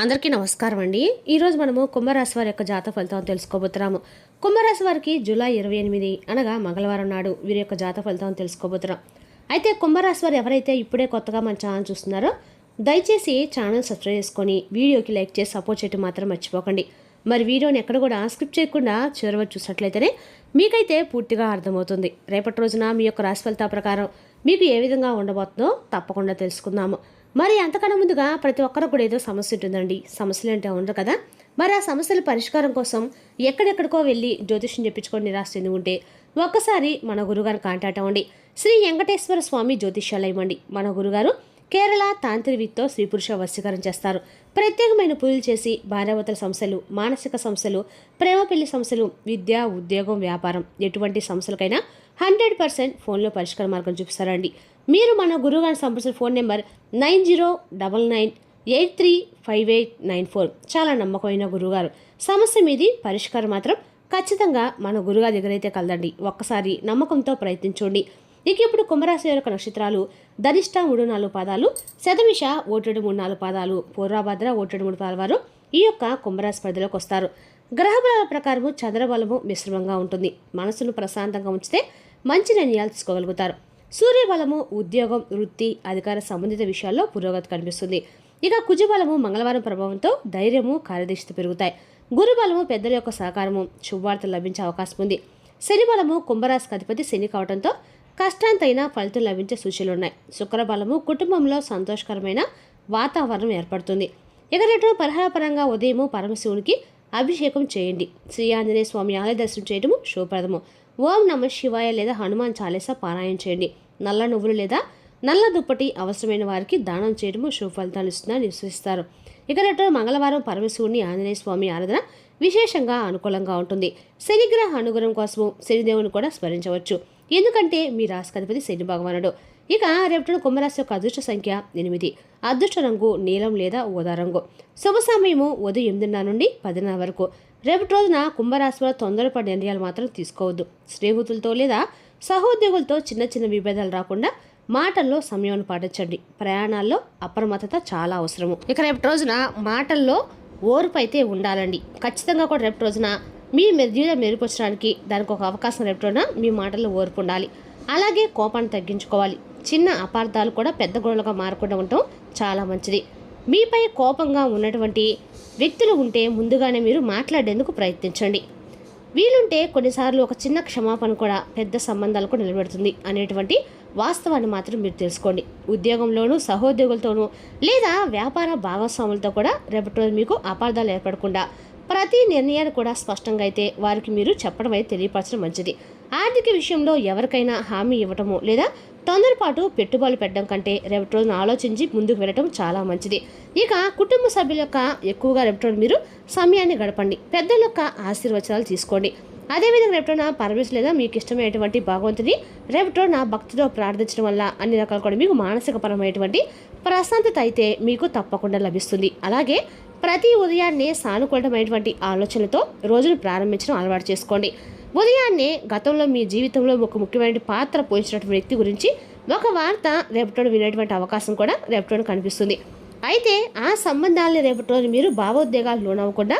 అందరికీ నమస్కారం అండి. ఈరోజు మనము కుంభరాశి వారి యొక్క జాతక ఫలితాలను తెలుసుకోబోతున్నాము. కుంభరాశి వారికి జూలై 28 అనగా మంగళవారం నాడు వీరి యొక్క జాతక ఫలితాలను తెలుసుకోబోతున్నాం. అయితే కుంభరాశి వారు ఎవరైతే ఇప్పుడే కొత్తగా మన ఛానల్ చూస్తున్నారో దయచేసి ఛానల్ సబ్స్క్రైబ్ చేసుకొని వీడియోకి లైక్ చేసి సపోర్ట్ చేయడం మాత్రం మర్చిపోకండి. మరి వీడియోని ఎక్కడ కూడా స్కిప్ చేయకుండా చివరి వరకు చూసినట్లయితేనే మీకైతే పూర్తిగా అర్థమవుతుంది. రేపటి రోజున మీ యొక్క రాశి ఫలితాల ప్రకారం మీకు ఏ విధంగా ఉండబోతుందో తప్పకుండా తెలుసుకుందాము. మరి అంతకన్నా ముందుగా ప్రతి ఒక్కరు కూడా ఏదో సమస్య ఉంటుందండి. సమస్యలు అంటే ఉండరు కదా. మరి ఆ సమస్యల పరిష్కారం కోసం ఎక్కడెక్కడికో వెళ్ళి జ్యోతిష్యం చెప్పించుకొని నిరాశ చెంది ఉంటే ఒక్కసారి మన గురుగారు కాంటాక్ట్ అవ్వండి. శ్రీ వెంకటేశ్వర స్వామి జ్యోతిష్యాలయం అండి. మన గురుగారు కేరళ తాంత్రికతో స్త్రీ పురుష వశీకరణ చేస్తారు. ప్రత్యేకమైన పూజలు చేసి భార్యాభర్తల సమస్యలు, మానసిక సమస్యలు, ప్రేమ పెళ్లి సమస్యలు, విద్య, ఉద్యోగం, వ్యాపారం ఎటువంటి సమస్యలకైనా 100% ఫోన్లో పరిష్కార మార్గం చూపిస్తారండి. మీరు మన గురుగారిని సంప్రదించిన ఫోన్ నెంబర్ 9099835894. చాలా నమ్మకమైన గురుగారు. సమస్య మీది పరిష్కారం మాత్రం ఖచ్చితంగా మన గురుగారి దగ్గర అయితే కలదండి. ఒక్కసారి నమ్మకంతో ప్రయత్నించండి. ఇక ఇప్పుడు కుంభరాశి యొక్క నక్షత్రాలు ధనిష్ట 3-4 పాదాలు, శతమిష 1-3-4 పాదాలు, పూర్వభద్ర 1-3 పాదాల వారు ఈ యొక్క కుంభరాశి పరిధిలోకి వస్తారు. గ్రహబలాల ప్రకారము చంద్రబలము మిశ్రమంగా ఉంటుంది. మనసును ప్రశాంతంగా ఉంచితే మంచి నిర్ణయాలు తీసుకోగలుగుతారు. సూర్యబలము ఉద్యోగం, వృత్తి, అధికార సంబంధిత విషయాల్లో పురోగతి కనిపిస్తుంది. ఇక కుజబలము మంగళవారం ప్రభావంతో ధైర్యము, కార్యదీక్షత పెరుగుతాయి. గురుబలము పెద్దల యొక్క సహకారము, శుభవార్తలు లభించే అవకాశం ఉంది. శని బలము కుంభరాశికి అధిపతి శని కావడంతో కష్టాంతైన ఫలితం లభించే సూచనలు ఉన్నాయి. శుక్రబలము కుటుంబంలో సంతోషకరమైన వాతావరణం ఏర్పడుతుంది. ఇక రేటు పరిహారపరంగా ఉదయము పరమశివునికి అభిషేకం చేయండి. శ్రీ ఆంజనేయ స్వామి ఆలయ దర్శనం చేయడము శుభప్రదము. ఓం నమ శివాయ లేదా హనుమాన్ చాలీసా పారాయణ చేయండి. నల్ల నువ్వులు లేదా నల్ల దుప్పటి అవసరమైన వారికి దానం చేయడము శుభ ఫలితాలు ఇస్తుందని విశ్వసిస్తారు. ఇక రేటు మంగళవారం పరమశివుని ఆంజనేయ స్వామి ఆరాధన విశేషంగా అనుకూలంగా ఉంటుంది. శనిగ్రహ అనుగ్రహం కోసము శనిదేవుని కూడా స్మరించవచ్చు. ఎందుకంటే మీ రాశికధిపతి శని భగవానుడు. ఇక రేపటి కుంభరాశి యొక్క అదృష్ట సంఖ్య 8. అదృష్ట రంగు నీలం లేదా ఊదా రంగు. శుభ సమయము ఉదయం 8:30 నుండి 10:00 వరకు. రేపటి రోజున కుంభరాశిలో తొందరపడి నిర్ణయాలు మాత్రం తీసుకోవద్దు. స్నేహితులతో లేదా సహోద్యోగులతో చిన్న చిన్న విభేదాలు రాకుండా మాటల్లో సమయాన్ని పాటించండి. ప్రయాణాల్లో అప్రమత్తత చాలా అవసరము. ఇక రేపటి రోజున మాటల్లో ఓర్పు అయితే ఉండాలండి. ఖచ్చితంగా కూడా రేపటి రోజున మీ జీవితం మెరుగుపరచడానికి దానికి ఒక అవకాశం రేపటి రోజున మీ మాటల్లో ఓర్పు ఉండాలి. అలాగే కోపాన్ని తగ్గించుకోవాలి. చిన్న అపార్థాలు కూడా పెద్ద గొడవలుగా మారకుండా ఉండటం చాలా మంచిది. మీపై కోపంగా ఉన్నటువంటి వ్యక్తులు ఉంటే ముందుగానే మీరు మాట్లాడేందుకు ప్రయత్నించండి. వీలుంటే కొన్నిసార్లు ఒక చిన్న క్షమాపణ కూడా పెద్ద సంబంధాలకు నిలబెడుతుంది అనేటువంటి వాస్తవాన్ని మాత్రం మీరు తెలుసుకోండి. ఉద్యోగంలోనూ సహోద్యోగులతోనూ లేదా వ్యాపార భాగస్వాములతో కూడా రేపటి రోజు మీకు అపార్థాలు ఏర్పడకుండా ప్రతి నిర్ణయాలు కూడా స్పష్టంగా అయితే వారికి మీరు చెప్పడం అయితే తెలియపరచడం మంచిది. ఆర్థిక విషయంలో ఎవరికైనా హామీ ఇవ్వటము లేదా తొందరపాటు పెట్టుబడులు పెట్టడం కంటే రేపటి రోజున ఆలోచించి ముందుకు వెళ్ళటం చాలా మంచిది. ఇక కుటుంబ సభ్యుల యొక్క ఎక్కువగా రేపటి రోజు మీరు సమయాన్ని గడపండి. పెద్దల యొక్క ఆశీర్వచనాలు తీసుకోండి. అదేవిధంగా రేపటిన పరమేశ్వరు లేదా మీకు ఇష్టమైనటువంటి భగవంతుని రేపటి రోజున భక్తితో ప్రార్థించడం వల్ల అన్ని రకాలు కూడా మీకు మానసికపరమైనటువంటి ప్రశాంతత అయితే మీకు తప్పకుండా లభిస్తుంది. అలాగే ప్రతి ఉదయాన్నే సానుకూలమైనటువంటి ఆలోచనలతో రోజును ప్రారంభించడం అలవాటు చేసుకోండి. ఉదయాన్నే గతంలో మీ జీవితంలో ఒక ముఖ్యమైన పాత్ర పోషించినటువంటి వ్యక్తి గురించి ఒక వార్త రేపటి వినేటువంటి అవకాశం కూడా రేపటి కనిపిస్తుంది. అయితే ఆ సంబంధాలని రేపటి రోజు మీరు భావోద్వేగాలు లోనవ్వకుండా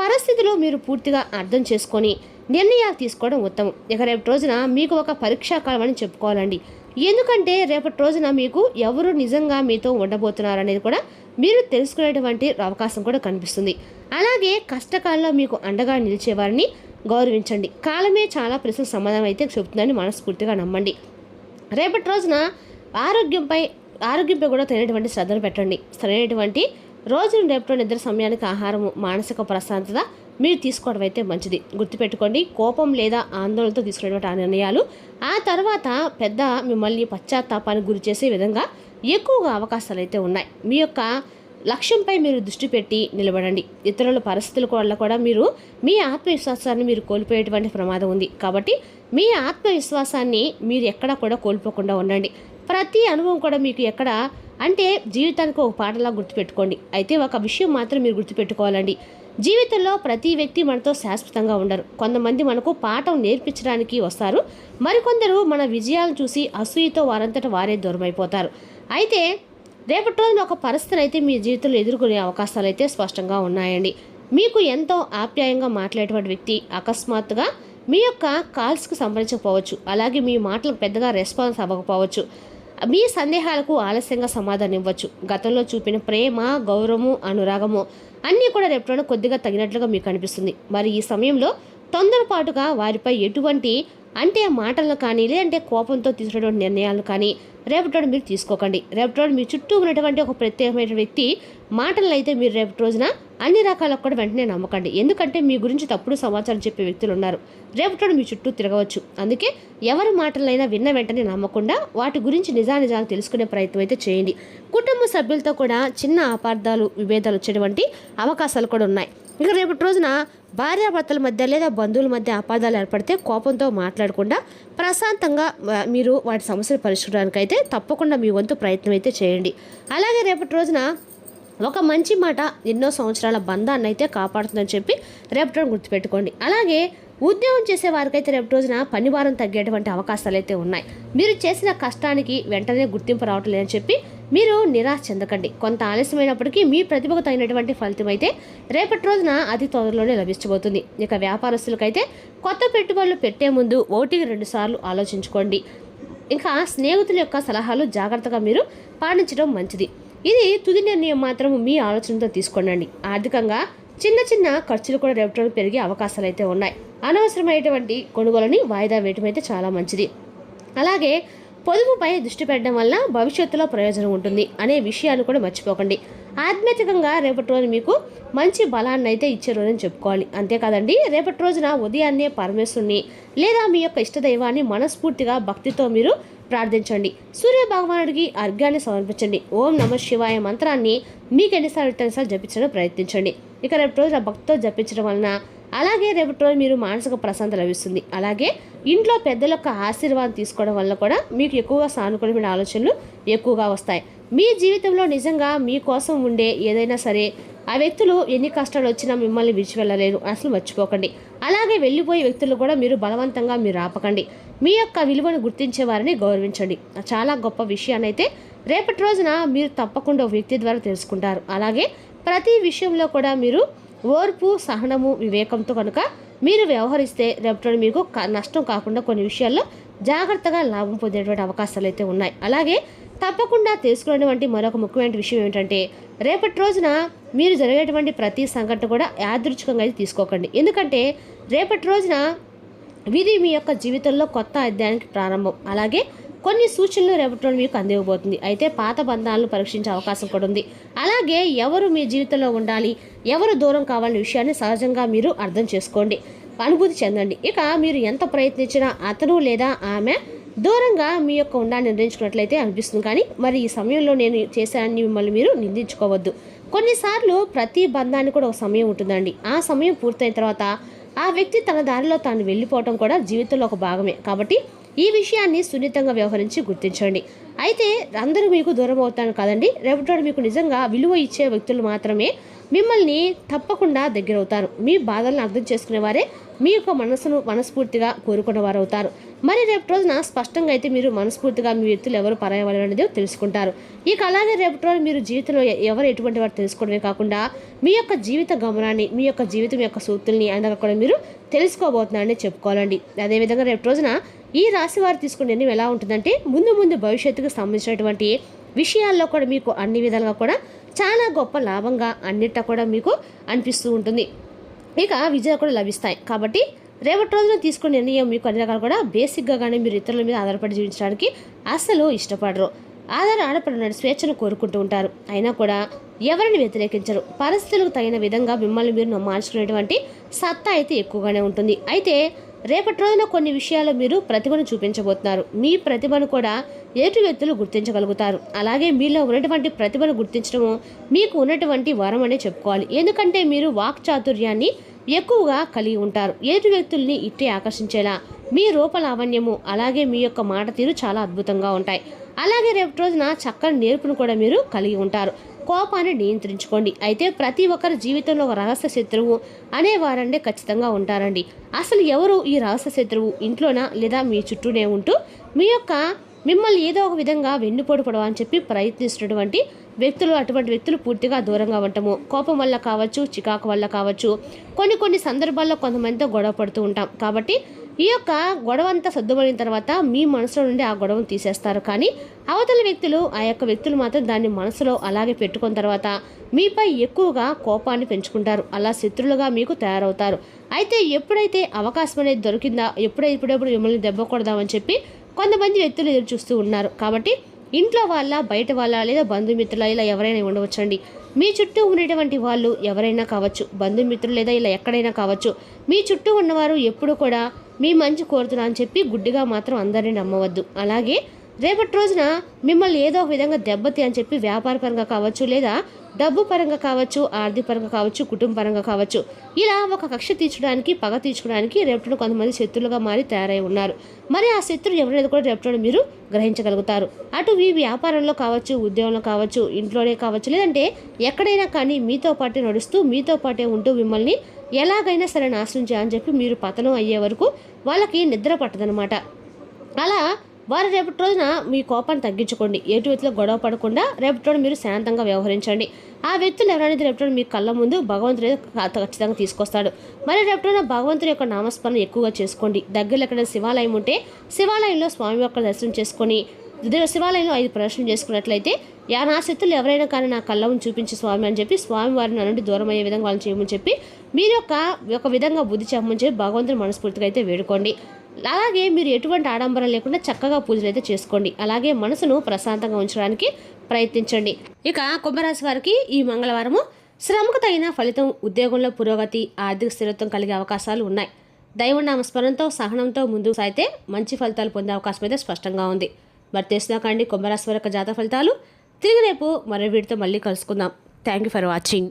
పరిస్థితులు మీరు పూర్తిగా అర్థం చేసుకొని నిర్ణయాలు తీసుకోవడం ఉత్తమం. ఇక రేపటి రోజున మీకు ఒక పరీక్షాకాలం అని చెప్పుకోవాలండి. ఎందుకంటే రేపటి రోజున మీకు ఎవరు నిజంగా మీతో ఉండబోతున్నారు అనేది కూడా మీరు తెలుసుకునేటువంటి అవకాశం కూడా కనిపిస్తుంది. అలాగే కష్టకాలంలో మీకు అండగా నిలిచేవారిని గౌరవించండి. కాలమే చాలా ప్రశ్నలకు సమాధానం అయితే చెబుతుందని మనస్ఫూర్తిగా నమ్మండి. రేపటి రోజున ఆరోగ్యంపై కూడా తగినటువంటి శ్రద్ధను పెట్టండి. సరైనటువంటి రోజున రేపటి నిద్ర సమయానికి ఆహారము, మానసిక ప్రశాంతత మీరు తీసుకోవడం అయితే మంచిది. గుర్తుపెట్టుకోండి, కోపం లేదా ఆందోళనతో తీసుకునేటువంటి ఆ నిర్ణయాలు ఆ తర్వాత పెద్ద మిమ్మల్ని పశ్చాత్తాపానికి గురి చేసే విధంగా ఎక్కువగా అవకాశాలు అయితే ఉన్నాయి. మీ యొక్క లక్ష్యంపై మీరు దృష్టి పెట్టి నిలబడండి. ఇతరుల పరిస్థితుల వల్ల కూడా మీరు మీ ఆత్మవిశ్వాసాన్ని మీరు కోల్పోయేటువంటి ప్రమాదం ఉంది. కాబట్టి మీ ఆత్మవిశ్వాసాన్ని మీరు ఎక్కడా కూడా కోల్పోకుండా ఉండండి. ప్రతి అనుభవం కూడా మీకు ఎక్కడ అంటే జీవితానికి ఒక పాఠలా గుర్తుపెట్టుకోండి. అయితే ఒక విషయం మాత్రం మీరు గుర్తుపెట్టుకోవాలండి. జీవితంలో ప్రతి వ్యక్తి మనతో శాశ్వతంగా ఉండరు. కొంతమంది మనకు పాఠం నేర్పించడానికి వస్తారు. మరికొందరు మన విజయాలను చూసి అసూయతో వారంతట వారే దూరమైపోతారు. అయితే రేపటి రోజున ఒక పరిస్థితిని అయితే మీ జీవితంలో ఎదుర్కొనే అవకాశాలు అయితే స్పష్టంగా ఉన్నాయండి. మీకు ఎంతో ఆప్యాయంగా మాట్లాడేటువంటి వ్యక్తి అకస్మాత్తుగా మీ యొక్క కాల్స్కి సంబంధించకపోవచ్చు, అలాగే మీ మాటలకు పెద్దగా రెస్పాన్స్ అవ్వకపోవచ్చు, మీ సందేహాలకు ఆలస్యంగా సమాధానం ఇవ్వచ్చు. గతంలో చూపిన ప్రేమ, గౌరవము, అనురాగము అన్నీ కూడా రేపటి కొద్దిగా తగినట్లుగా మీకు అనిపిస్తుంది. మరి ఈ సమయంలో తొందరపాటుగా వారిపై ఎటువంటి మాటలను కానీ లేదంటే కోపంతో తీసుకునేటువంటి నిర్ణయాలను కానీ రేపటి మీరు తీసుకోకండి. రేపటి మీ చుట్టూ ఉన్నటువంటి ఒక ప్రత్యేకమైన వ్యక్తి మాటలను అయితే మీరు రేపటి రోజున అన్ని రకాలకు కూడా వెంటనే నమ్మకండి. ఎందుకంటే మీ గురించి తప్పుడు సమాచారం చెప్పే వ్యక్తులు ఉన్నారు. రేపటి మీ చుట్టూ తిరగవచ్చు. అందుకే ఎవరి మాటలైనా విన్న వెంటనే నమ్మకుండా వాటి గురించి నిజాలు తెలుసుకునే ప్రయత్నం అయితే చేయండి. కుటుంబ సభ్యులతో కూడా చిన్న అపార్థాలు, విభేదాలు వచ్చేటువంటి అవకాశాలు కూడా ఉన్నాయి. ఇక రేపటి రోజున భార్యాభర్తల మధ్య లేదా బంధువుల మధ్య అపార్థాలు ఏర్పడితే కోపంతో మాట్లాడకుండా ప్రశాంతంగా మీరు వాటి సమస్యలు పరిష్కరించడానికి అయితే తప్పకుండా మీ వంతు ప్రయత్నం అయితే చేయండి. అలాగే రేపటి రోజున ఒక మంచి మాట ఎన్నో సంవత్సరాల బంధాన్ని అయితే కాపాడుతుందని చెప్పి రేపటి రోజున గుర్తుపెట్టుకోండి. అలాగే ఉద్యోగం చేసే వారికైతే రేపటి రోజున పని భారం తగ్గేటువంటి అవకాశాలు అయితే ఉన్నాయి. మీరు చేసిన కష్టానికి వెంటనే గుర్తింపు రావటం లేదని చెప్పి మీరు నిరాశ చెందకండి. కొంత ఆలస్యమైనప్పటికీ మీ ప్రతిభకు తగినటువంటి ఫలితం అయితే రేపటి రోజున అతి తొందరలోనే లభించబోతుంది. ఇక వ్యాపారస్తులకైతే కొత్త పెట్టుబడులు పెట్టే ముందు 1-2 సార్లు ఆలోచించుకోండి. ఇంకా స్నేహితుల యొక్క సలహాలు జాగ్రత్తగా మీరు పాటించడం మంచిది. ఇది తుది నిర్ణయం మాత్రం మీ ఆలోచనతో తీసుకోండి. ఆర్థికంగా చిన్న చిన్న ఖర్చులు కూడా రేపటి రోజు పెరిగే అవకాశాలు అయితే ఉన్నాయి. అనవసరమైనటువంటి కొనుగోలని వాయిదా వేయటం అయితే చాలా మంచిది. అలాగే పొదుపుపై దృష్టి పెట్టడం వల్ల భవిష్యత్తులో ప్రయోజనం ఉంటుంది అనే విషయాన్ని కూడా మర్చిపోకండి. ఆధ్యాత్మికంగా రేపటి రోజు మీకు మంచి బలాన్ని అయితే ఇచ్చే రోజుని చెప్పుకోవాలి. అంతేకాదండి, రేపటి రోజున ఉదయాన్నే పరమేశ్వరుని లేదా మీ యొక్క ఇష్టదైవాన్ని మనస్ఫూర్తిగా భక్తితో మీరు ప్రార్థించండి. సూర్య భగవానుడికి అర్ఘ్యాన్ని సమర్పించండి. ఓం నమః శివాయ మంత్రాన్ని మీకు ఎన్నిసార్లు జపించడం ప్రయత్నించండి. ఇక రేపటి రోజు భక్తితో జపించడం వలన అలాగే రేపటి రోజు మీరు మానసిక ప్రశాంతత లభిస్తుంది. అలాగే ఇంట్లో పెద్దల యొక్క ఆశీర్వాదం తీసుకోవడం వల్ల కూడా మీకు ఎక్కువగా సానుకూలమైన ఆలోచనలు ఎక్కువగా వస్తాయి. మీ జీవితంలో నిజంగా మీకోసం ఉండే ఏదైనా సరే ఆ వ్యక్తులు ఎన్ని కష్టాలు వచ్చినా మిమ్మల్ని విడిచి వెళ్ళలేరు, అసలు మర్చిపోకండి. అలాగే వెళ్ళిపోయే వ్యక్తులు కూడా మీరు బలవంతంగా మీరు ఆపకండి. మీ యొక్క విలువను గుర్తించే వారిని గౌరవించండి. చాలా గొప్ప విషయాన్ని అయితే రేపటి రోజున మీరు తప్పకుండా ఒక వ్యక్తి ద్వారా తెలుసుకుంటారు. అలాగే ప్రతి విషయంలో కూడా మీరు ఓర్పు, సహనము, వివేకంతో కనుక మీరు వ్యవహరిస్తే రేపటి మీకు నష్టం కాకుండా కొన్ని విషయాల్లో జాగ్రత్తగా లాభం పొందేటువంటి అవకాశాలు అయితే ఉన్నాయి. అలాగే తప్పకుండా తెలుసుకునేటువంటి మరొక ముఖ్యమైన విషయం ఏమిటంటే రేపటి రోజున మీరు జరిగేటువంటి ప్రతి సంఘటన కూడా యాదృచ్ఛికంగా అయితే తీసుకోకండి. ఎందుకంటే రేపటి రోజున ఇది మీ యొక్క జీవితంలో కొత్త అధ్యాయానికి ప్రారంభం. అలాగే కొన్ని సూచనలు రేపటి మీకు అందివ్వబోతుంది. అయితే పాత బంధాలను పరీక్షించే అవకాశం కూడా ఉంది. అలాగే ఎవరు మీ జీవితంలో ఉండాలి, ఎవరు దూరం కావాలనే విషయాన్ని సహజంగా మీరు అర్థం చేసుకోండి, అనుభూతి చెందండి. ఇక మీరు ఎంత ప్రయత్నించినా అతను లేదా ఆమె దూరంగా మీ యొక్క ఉండాలని నిర్ణయించుకున్నట్లయితే అనిపిస్తుంది. కానీ మరి ఈ సమయంలో నేను చేశానని మిమ్మల్ని మీరు నిందించుకోవద్దు. కొన్నిసార్లు ప్రతి బంధానికి కూడా ఒక సమయం ఉంటుందండి. ఆ సమయం పూర్తయిన తర్వాత ఆ వ్యక్తి తన దారిలో తాను వెళ్ళిపోవటం కూడా జీవితంలో ఒక భాగమే. కాబట్టి ఈ విషయాన్ని సున్నితంగా వ్యవహరించి గుర్తించండి. అయితే అందరూ మీకు దూరం అవుతాను కాదండి, రేపటి మీకు నిజంగా విలువ ఇచ్చే వ్యక్తులు మాత్రమే మిమ్మల్ని తప్పకుండా దగ్గరవుతారు. మీ బాధలను అర్థం చేసుకునే వారే మీ యొక్క మనస్ఫూర్తిగా కోరుకున్న వారు అవుతారు. మరి రేపటి రోజున స్పష్టంగా అయితే మీరు మనస్ఫూర్తిగా మీ వ్యక్తులు ఎవరు పరాయవాళ్ళు అనేది తెలుసుకుంటారు. ఇక అలాగే రేపటి రోజు మీరు జీవితంలో ఎవరు ఎటువంటి వారు తెలుసుకోవడమే కాకుండా మీ యొక్క జీవిత గమనాన్ని, మీ యొక్క జీవితం యొక్క సూక్తుల్ని అందగా కూడా మీరు తెలుసుకోబోతున్నారని చెప్పుకోవాలండి. అదేవిధంగా రేపటి రోజున ఈ రాశి వారు తీసుకునే నిర్ణయం ఎలా ఉంటుందంటే ముందు భవిష్యత్తుకు సంబంధించినటువంటి విషయాల్లో కూడా మీకు అన్ని విధాలుగా కూడా చాలా గొప్ప లాభంగా అన్నిటా కూడా మీకు అనిపిస్తూ ఉంటుంది. ఇక విజయాలు కూడా లభిస్తాయి. కాబట్టి రేపటి రోజున తీసుకునే నిర్ణయం మీకు అన్ని రకాలు కూడా బేసిక్గా కానీ మీరు ఇతరుల మీద ఆధారపడి జీవించడానికి అస్సలు ఇష్టపడరు. ఆధారపడిన స్వేచ్ఛను కోరుకుంటూ ఉంటారు. అయినా కూడా ఎవరిని వ్యతిరేకించరు. పరిస్థితులకు తగిన విధంగా మిమ్మల్ని మీరు మార్చుకునేటువంటి సత్తా అయితే ఎక్కువగానే ఉంటుంది. అయితే రేపటి రోజున కొన్ని విషయాల్లో మీరు ప్రతిభను చూపించబోతున్నారు. మీ ప్రతిభను కూడా ఎదుటి వ్యక్తులు గుర్తించగలుగుతారు. అలాగే మీలో ఉన్నటువంటి ప్రతిభను గుర్తించడము మీకు ఉన్నటువంటి వరం అనే చెప్పుకోవాలి. ఎందుకంటే మీరు వాక్చాతుర్యాన్ని ఎక్కువగా కలిగి ఉంటారు. ఎదుటి వ్యక్తుల్ని ఇట్టే ఆకర్షించేలా మీ రూపలావణ్యము అలాగే మీ యొక్క మాట తీరు చాలా అద్భుతంగా ఉంటాయి. అలాగే రేపటి రోజున చక్కని నేర్పును కూడా మీరు కలిగి ఉంటారు. కోపాన్ని నియంత్రించుకోండి. అయితే ప్రతి ఒక్కరి జీవితంలో ఒక రహస్య శత్రువు అనేవారంటే ఖచ్చితంగా ఉంటారండి. అసలు ఎవరు ఈ రహస్య శత్రువు? ఇంట్లోనా లేదా మీ చుట్టూనే ఉంటూ మీ యొక్క మిమ్మల్ని ఏదో ఒక విధంగా వెన్నుపోటు పొడవని చెప్పి ప్రయత్నిస్తున్నటువంటి వ్యక్తులు, అటువంటి వ్యక్తులు పూర్తిగా దూరంగా ఉండటము, కోపం వల్ల కావచ్చు, చికాకు వల్ల కావచ్చు, కొన్ని సందర్భాల్లో కొంతమందితో గొడవ పడుతూ ఉంటాం. కాబట్టి ఈ యొక్క గొడవ అంతా సర్దుమడిన తర్వాత మీ మనసులో నుండి ఆ గొడవను తీసేస్తారు. కానీ అవతల వ్యక్తులు, ఆ యొక్క వ్యక్తులు మాత్రం దాన్ని మనసులో అలాగే పెట్టుకున్న తర్వాత మీపై ఎక్కువగా కోపాన్ని పెంచుకుంటారు. అలా శత్రులుగా మీకు తయారవుతారు. అయితే ఎప్పుడైతే అవకాశం అనేది దొరికిందా, ఎప్పుడెప్పుడు మిమ్మల్ని దెబ్బకూడదామని చెప్పి కొంతమంది వ్యక్తులు ఎదురు చూస్తూ ఉన్నారు. కాబట్టి ఇంట్లో వాళ్ళ, బయట వాళ్ళ, లేదా బంధుమిత్రుల, ఇలా ఎవరైనా ఉండవచ్చండి. మీ చుట్టూ ఉన్నటువంటి వాళ్ళు ఎవరైనా కావచ్చు, బంధుమిత్రులు లేదా ఇలా ఎక్కడైనా కావచ్చు. మీ చుట్టూ ఉన్నవారు ఎప్పుడు కూడా మీ మంచి కోరుతున్నా అని చెప్పి గుడ్డిగా మాత్రం అందరినీ నమ్మవద్దు. అలాగే రేపటి రోజున మిమ్మల్ని ఏదో ఒక విధంగా దెబ్బతి అని చెప్పి వ్యాపారపరంగా కావచ్చు, లేదా డబ్బు పరంగా కావచ్చు, ఆర్థిక పరంగా కావచ్చు, కుటుంబ పరంగా కావచ్చు, ఇలా ఒక కక్ష తీర్చడానికి, పగ తీర్చుకోవడానికి రేపటిలో కొంతమంది శత్రులుగా మారి తయారై ఉన్నారు. మరి ఆ శత్రులు ఎవరైనా కూడా రేపటిలో మీరు గ్రహించగలుగుతారు. అటు మీ వ్యాపారంలో కావచ్చు, ఉద్యోగంలో కావచ్చు, ఇంట్లోనే కావచ్చు, లేదంటే ఎక్కడైనా కానీ మీతో పాటే నడుస్తూ, మీతో పాటే ఉంటూ మిమ్మల్ని ఎలాగైనా సరే నాశనం చేయాలని చెప్పి మీరు పతనం అయ్యే వరకు వాళ్ళకి నిద్ర పట్టదనమాట. అలా వారు రేపటి రోజున మీ కోపాన్ని తగ్గించుకోండి. ఎటు వ్యక్తిలో గొడవ పడకుండా రేపటి రోజున మీరు శాంతంగా వ్యవహరించండి. ఆ వ్యక్తులు ఎవరైనా రేపటి రోజున మీ కళ్ళ ముందు భగవంతుడు ఖచ్చితంగా తీసుకొస్తాడు. మరి రేపటి రోజున భగవంతుడి యొక్క నామస్మరణ ఎక్కువగా చేసుకోండి. దగ్గరలో ఎక్కడైనా శివాలయం ఉంటే శివాలయంలో స్వామి యొక్క దర్శనం చేసుకొని, శివాలయంలో 5 ప్రదర్శన చేసుకున్నట్లయితే నా శక్తులు ఎవరైనా కానీ నా కళ్ళ ముందు చూపించి స్వామి అని చెప్పి స్వామి వారిని నుండి దూరం అయ్యే విధంగా వాళ్ళని చేయమని చెప్పి మీరు ఒక విధంగా బుద్ధి చెప్పమని చెప్పి భగవంతుని మనస్ఫూర్తిగా అయితే వేడుకోండి. అలాగే మీరు ఎటువంటి ఆడంబరం లేకుండా చక్కగా పూజలు అయితే చేసుకోండి. అలాగే మనసును ప్రశాంతంగా ఉంచడానికి ప్రయత్నించండి. ఇక కుంభరాశి వారికి ఈ మంగళవారము శ్రమకు తగిన ఫలితం, ఉద్యోగంలో పురోగతి, ఆర్థిక స్థిరత్వం కలిగే అవకాశాలు ఉన్నాయి. దైవనామస్మరణంతో, సహనంతో ముందుకు సాగితే మంచి ఫలితాలు పొందే అవకాశం అయితే స్పష్టంగా ఉంది. మరి తెలుసుదాకండి కుంభరాశి వారి యొక్క జాతక ఫలితాలు. తిరిగి రేపు మరో వీడితో మళ్ళీ కలుసుకుందాం. Thank you for watching.